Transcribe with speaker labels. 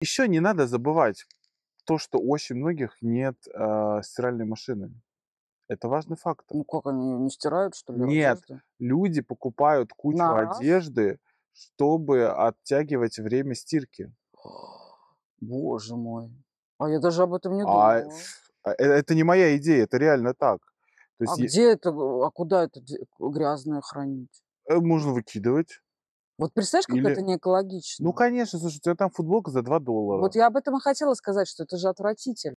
Speaker 1: Еще не надо забывать то, что у очень многих нет, стиральной машины. Это важный фактор.
Speaker 2: Ну как они не стирают, что ли,
Speaker 1: Нет,
Speaker 2: одежду?
Speaker 1: люди покупают кучу
Speaker 2: На раз?
Speaker 1: одежды, чтобы оттягивать время стирки.
Speaker 2: Боже мой. А я даже об этом не
Speaker 1: А,
Speaker 2: думала.
Speaker 1: это не моя идея, это реально так. То
Speaker 2: А
Speaker 1: есть
Speaker 2: где это, куда это грязное хранить?
Speaker 1: можно выкидывать
Speaker 2: Вот представляешь, как
Speaker 1: или
Speaker 2: это не
Speaker 1: ну,
Speaker 2: экологично?
Speaker 1: конечно, слушай, у тебя там футболка за $2.
Speaker 2: Вот я об этом и хотела сказать, что это же отвратительно.